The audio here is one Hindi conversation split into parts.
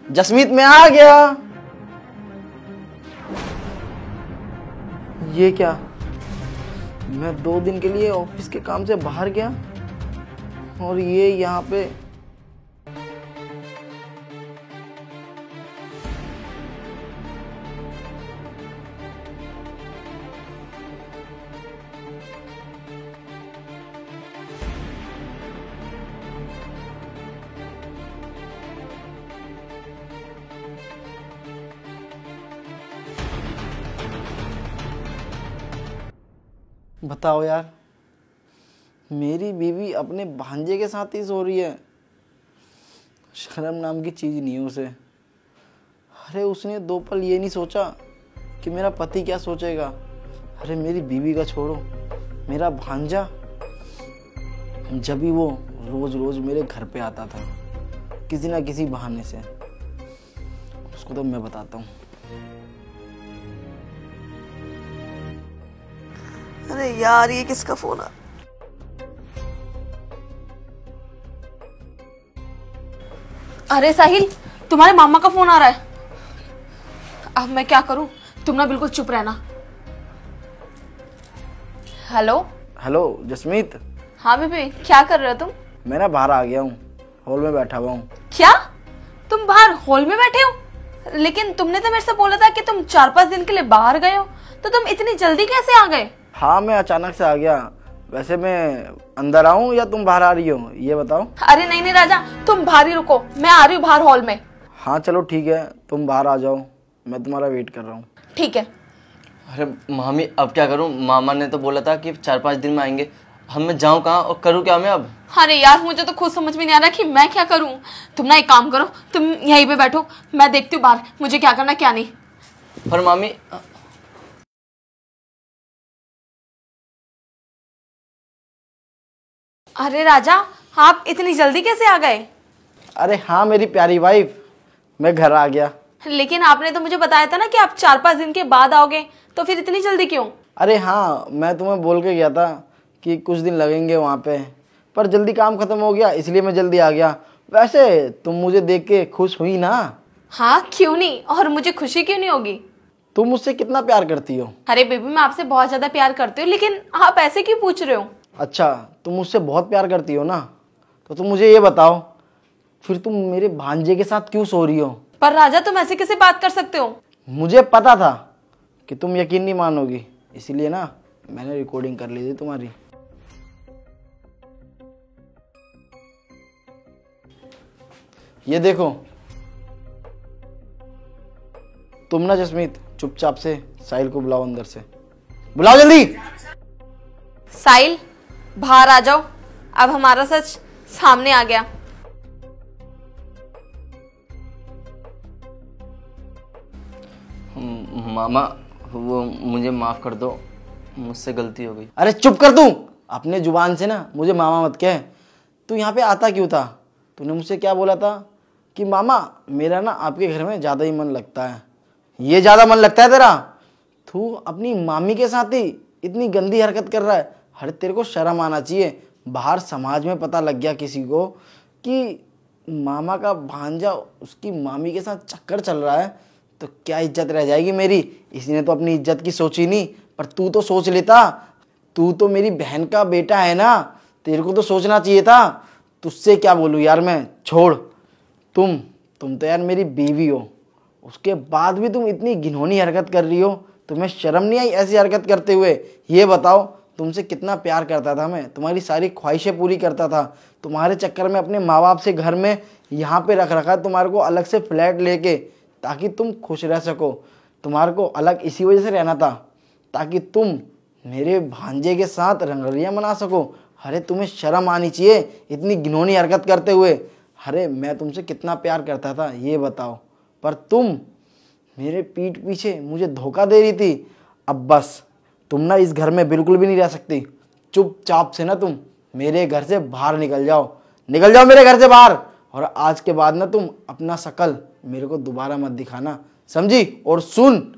जसमीत मैं आ गया। ये क्या, मैं 2 दिन के लिए ऑफिस के काम से बाहर गया और ये यहाँ पे। बताओ यार, मेरी बीवी अपने भांजे के साथ ही सो रही है। शर्म नाम की चीज़ नहीं है उसे। अरे उसने 2 पल ये नहीं सोचा कि मेरा पति क्या सोचेगा। अरे मेरी बीवी का छोड़ो, मेरा भांजा जब भी वो रोज रोज मेरे घर पे आता था किसी ना किसी बहाने से, उसको तो मैं बताता हूँ। अरे यार, ये किसका फोन है? अरे साहिल, तुम्हारे मामा का फोन आ रहा है। अब मैं क्या करूं? तुम ना बिल्कुल चुप रहना। हेलो। हेलो जसमीत। हाँ बेबी, क्या कर रहे हो तुम? मैं ना बाहर आ गया हूँ, हॉल में बैठा हुआ हूँ। क्या? तुम बाहर हॉल में बैठे हो? लेकिन तुमने तो मेरे से बोला था कि तुम 4-5 दिन के लिए बाहर गए हो, तो तुम इतनी जल्दी कैसे आ गए? हाँ, मैं अचानक से आ गया। वैसे मैं अंदर आऊँ या तुम बाहर आ रही हो, ये बताओ। अरे नहीं नहीं राजा, तुम बाहर ही रुको, मैं आ रही हूँ बाहर हॉल में। हाँ चलो ठीक है, तुम बाहर आ जाओ, मैं तुम्हारा वेट कर रहा हूँ। ठीक है। अरे मामी, अब क्या करूं? मामा ने तो बोला था कि 4-5 दिन में आएंगे। हम मैं जाऊं कहाँ और करूं क्या मैं अब? अरे यार, मुझे तो खुद समझ में नहीं आ रहा कि मैं क्या करूं। तुम ना एक काम करो, तुम यहीं पे बैठो, मैं देखती हूँ बाहर मुझे क्या करना क्या नहीं। पर मामी, अरे राजा, आप इतनी जल्दी कैसे आ गए? अरे हाँ मेरी प्यारी वाइफ, मैं घर आ गया। लेकिन आपने तो मुझे बताया था ना कि आप 4-5 दिन के बाद आओगे, तो फिर इतनी जल्दी क्यों? अरे हाँ, मैं तुम्हें बोल के गया था कि कुछ दिन लगेंगे वहाँ पे, पर जल्दी काम खत्म हो गया इसलिए मैं जल्दी आ गया। वैसे तुम मुझे देख के खुश हुई ना? हाँ क्यों नहीं, और मुझे खुशी क्यों नहीं होगी? तुम मुझसे कितना प्यार करती हो? अरे बेबी, मैं आपसे बहुत ज्यादा प्यार करती हूँ, लेकिन आप ऐसे क्यों पूछ रहे हो? अच्छा, तुम मुझसे बहुत प्यार करती हो ना, तो तुम मुझे ये बताओ, फिर तुम मेरे भांजे के साथ क्यों सो रही हो? पर राजा, तुम ऐसे कैसे बात कर सकते हो? मुझे पता था कि तुम यकीन नहीं मानोगी, इसीलिए ना मैंने रिकॉर्डिंग कर ली थी तुम्हारी। ये देखो। तुम ना जसमीत चुपचाप से साहिल को बुलाओ, अंदर से बुलाओ जल्दी। साहिल, बाहर आ जाओ, अब हमारा सच सामने आ गया। मामा वो मुझे माफ कर दो, मुझसे गलती हो गई। अरे चुप कर तू, अपने जुबान से ना मुझे मामा मत कह। तू यहाँ पे आता क्यों था? तूने मुझसे क्या बोला था कि मामा मेरा ना आपके घर में ज़्यादा ही मन लगता है। ये ज़्यादा मन लगता है तेरा? तू अपनी मामी के साथ ही इतनी गंदी हरकत कर रहा है। अरे तेरे को शर्म आना चाहिए। बाहर समाज में पता लग गया किसी को कि मामा का भांजा उसकी मामी के साथ चक्कर चल रहा है, तो क्या इज्जत रह जाएगी मेरी? इसने तो अपनी इज्जत की सोची नहीं, पर तू तो सोच लेता। तू तो मेरी बहन का बेटा है ना, तेरे को तो सोचना चाहिए था। तुझसे क्या बोलूँ यार मैं, छोड़। तुम तो यार मेरी बीवी हो, उसके बाद भी तुम इतनी घिनौनी हरकत कर रही हो। तुम्हें शर्म नहीं आई ऐसी हरकत करते हुए? ये बताओ, तुमसे कितना प्यार करता था मैं, तुम्हारी सारी ख्वाहिशें पूरी करता था। तुम्हारे चक्कर में अपने माँ बाप से घर में यहाँ पे रख रखा है तुम्हारे को अलग से फ्लैट लेके, ताकि तुम खुश रह सको। तुम्हारे को अलग इसी वजह से रहना था ताकि तुम मेरे भांजे के साथ रंगरियाँ मना सको। अरे तुम्हें शर्म आनी चाहिए इतनी घिनौनी हरकत करते हुए। अरे मैं तुमसे कितना प्यार करता था ये बताओ, पर तुम मेरे पीठ पीछे मुझे धोखा दे रही थी। अब बस, तुम ना इस घर में बिल्कुल भी नहीं रह सकती। चुपचाप से ना तुम मेरे घर से बाहर निकल जाओ, निकल जाओ मेरे घर से बाहर। और आज के बाद ना तुम अपना शकल मेरे को दोबारा मत दिखाना, समझी? और सुन,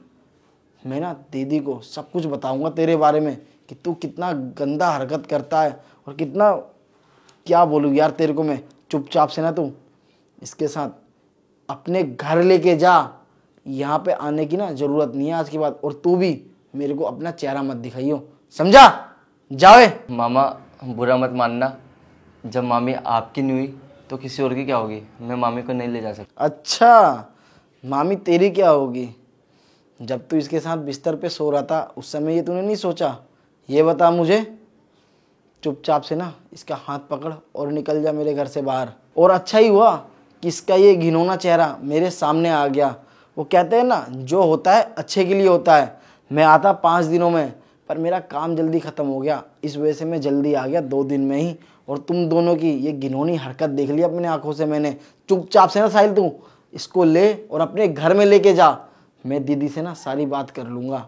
मैं ना दीदी को सब कुछ बताऊंगा तेरे बारे में कि तू कितना गंदा हरकत करता है और कितना, क्या बोलूँ यार तेरे को मैं। चुपचाप से ना तू इसके साथ अपने घर लेके जा। यहाँ पे आने की ना जरूरत नहीं है आज के बाद। और तू भी मेरे को अपना चेहरा मत दिखाइयो, समझा? जाओ। मामा बुरा मत मानना, जब मामी आपकी नहीं हुई तो किसी और की क्या होगी? मैं मामी को नहीं ले जा सकता। अच्छा, मामी तेरी क्या होगी? जब तू इसके साथ बिस्तर पे सो रहा था उस समय ये तूने नहीं सोचा? ये बता मुझे। चुपचाप से ना इसका हाथ पकड़ और निकल जा मेरे घर से बाहर। और अच्छा ही हुआ कि इसका ये घिनौना चेहरा मेरे सामने आ गया। वो कहते हैं ना, जो होता है अच्छे के लिए होता है। मैं आता 5 दिनों में, पर मेरा काम जल्दी ख़त्म हो गया, इस वजह से मैं जल्दी आ गया 2 दिन में ही। और तुम दोनों की ये घिनौनी हरकत देख ली अपनी आंखों से मैंने। चुपचाप से ना साहिल तू इसको ले और अपने घर में लेके जा। मैं दीदी से ना सारी बात कर लूँगा।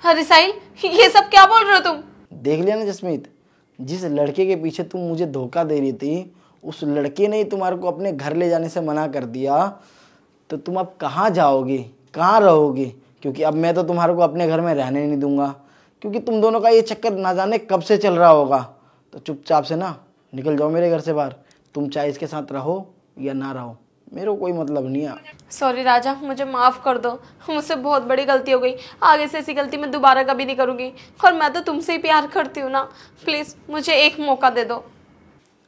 अरे साहिल, ये सब क्या बोल रहे हो तुम? देख लिया ना जसमीत, जिस लड़के के पीछे तुम मुझे धोखा दे रही थी, उस लड़के ने ही तुम्हारे को अपने घर ले जाने से मना कर दिया। तो तुम अब कहाँ जाओगी, कहाँ रहोगी? क्योंकि अब मैं तो तुम्हारे को अपने घर में रहने नहीं दूंगा, क्योंकि तुम दोनों का ये चक्कर ना जाने कब से चल रहा होगा। तो चुपचाप से ना निकल जाओ मेरे घर से बाहर। तुम चाहे इसके साथ रहो या ना रहो, मेरे को कोई मतलब नहीं है। सॉरी राजा, मुझे माफ कर दो, मुझसे बहुत बड़ी गलती हो गई। आगे से ऐसी गलती मैं दोबारा कभी नहीं करूंगी। और मैं तो तुमसे ही प्यार करती हूँ ना, प्लीज मुझे एक मौका दे दो।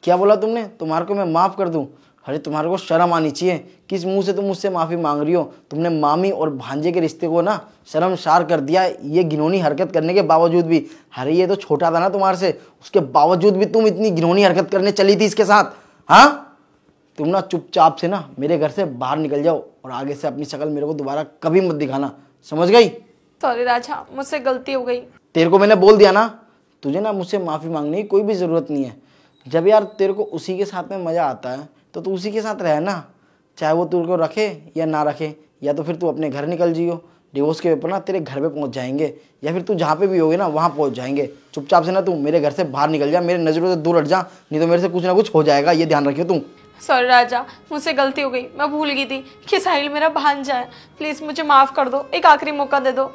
क्या बोला तुमने? तुम्हारे को मैं माफ़ कर दूं? अरे तुम्हारे को शर्म आनी चाहिए। किस मुंह से तुम मुझसे माफ़ी मांग रही हो? तुमने मामी और भांजे के रिश्ते को ना शर्मसार कर दिया ये घिनौनी हरकत करने के बावजूद भी। अरे ये तो छोटा था ना तुम्हारे से, उसके बावजूद भी तुम इतनी घिनौनी हरकत करने चली थी इसके साथ। हाँ, तुम ना चुपचाप से ना मेरे घर से बाहर निकल जाओ और आगे से अपनी शक्ल मेरे को दोबारा कभी मत दिखाना, समझ गई? सॉरी राजा, मुझसे गलती हो गई। तेरे को मैंने बोल दिया ना, तुझे ना मुझसे माफ़ी मांगने की कोई भी ज़रूरत नहीं है। जब यार तेरे को उसी के साथ में मज़ा आता है तो तू उसी के साथ रह ना, चाहे वो तेरे को रखे या ना रखे। या तो फिर तू अपने घर निकल जियो, डिवोर्स के पेपर ना तेरे घर पे पहुंच जाएंगे, या फिर तू जहाँ पे भी होगे ना वहाँ पहुंच जाएंगे। चुपचाप से ना तू मेरे घर से बाहर निकल जा, मेरे नज़रों से दूर हट जा, नहीं तो मेरे से कुछ ना कुछ हो जाएगा, ये ध्यान रखियो तू। सॉरी राजा, मुझसे गलती हो गई। मैं भूल गई थी कि साहिल मेरा भांजा है। प्लीज मुझे माफ कर दो, एक आखिरी मौका दे दो।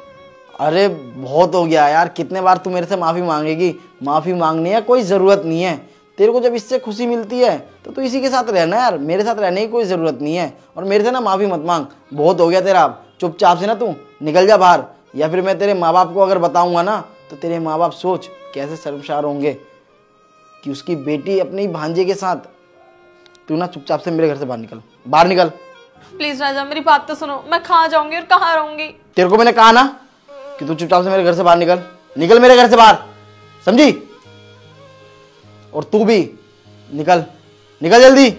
अरे बहुत हो गया यार, कितने बार तू मेरे से माफ़ी मांगेगी? माफ़ी मांगने की कोई ज़रूरत नहीं है। तेरे को जब इससे खुशी मिलती है तो तू इसी के साथ रहना यार, मेरे साथ रहने की कोई ज़रूरत नहीं है। और मेरे से ना माफ़ी मत मांग, बहुत हो गया तेरा। अब चुपचाप से ना तू निकल जा बाहर, या फिर मैं तेरे माँ बाप को अगर बताऊंगा ना तो तेरे माँ बाप सोच कैसे शर्मसार होंगे कि उसकी बेटी अपने भांजे के साथ। तू ना चुपचाप से मेरे घर से बाहर निकल, बाहर निकल। प्लीज राजा, मेरी बात तो सुनो। मैं कहाँ जाऊंगी और कहाँ रहूंगी? तेरे को मैंने कहा ना कि तू चुपचाप से मेरे घर से बाहर निकल, निकल मेरे घर से बाहर, समझी? और तू भी निकल, निकल जल्दी।